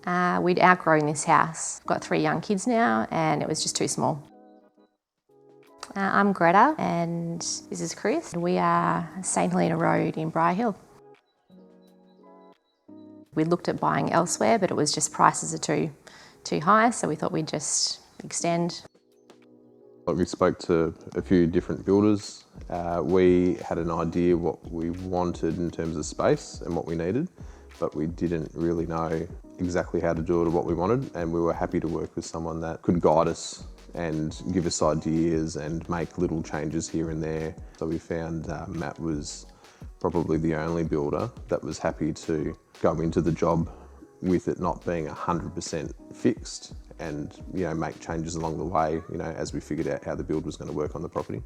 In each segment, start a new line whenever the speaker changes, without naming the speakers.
We'd outgrown this house. Got 3 young kids now and it was just too small. I'm Gretta and this is Chris. We are St Helena Road in Briar Hill. We looked at buying elsewhere, but it was just prices are too high, so we thought we'd just extend.
We spoke to a few different builders. We had an idea what we wanted in terms of space and what we needed, but we didn't really know exactly how to do it or what we wanted, and we were happy to work with someone that could guide us and give us ideas and make little changes here and there. So we found Matt was probably the only builder that was happy to go into the job with it not being 100% fixed and make changes along the way as we figured out how the build was going to work on the property.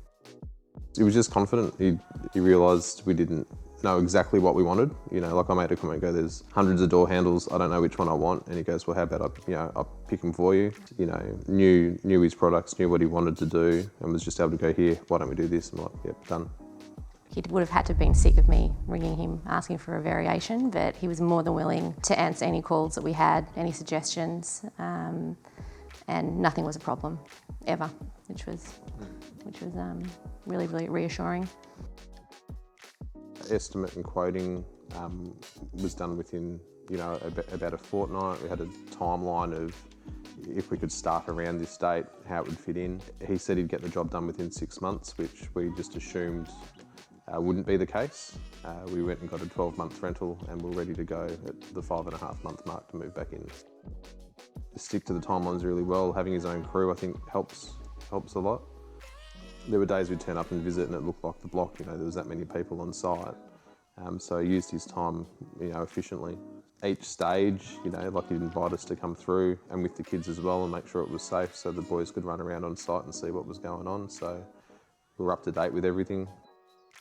He was just confident. He realised we didn't know exactly what we wanted. Like I made a comment, there's hundreds of door handles, I don't know which one I want. And he goes, well, how about I pick them for you? Knew his products, knew what he wanted to do, and was just able to go, here, why don't we do this? I'm like, yep, done.
He would have had to have been sick of me ringing him, asking for a variation, but he was more than willing to answer any calls that we had, any suggestions, and nothing was a problem, ever, which was really, really reassuring.
Estimate and quoting was done within about a fortnight. We had a timeline of if we could start around this date, how it would fit in. He said he'd get the job done within 6 months, which we just assumed wouldn't be the case. We went and got a 12-month rental and we're ready to go at the 5.5-month mark to move back in. Stick to the timelines really well. Having his own crew, I think, helps a lot. There were days we'd turn up and visit and it looked like the block, there was that many people on site. So he used his time, efficiently. Each stage, like he'd invite us to come through and with the kids as well and make sure it was safe so the boys could run around on site and see what was going on. So we were up to date with everything.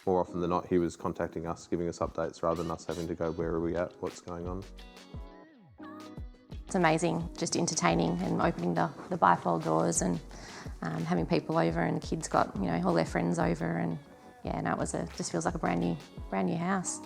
More often than not, he was contacting us, giving us updates rather than us having to go, where are we at, what's going on.
It's amazing, just entertaining and opening the bifold doors and having people over, and the kids got all their friends over, and yeah, no, just feels like a brand new house.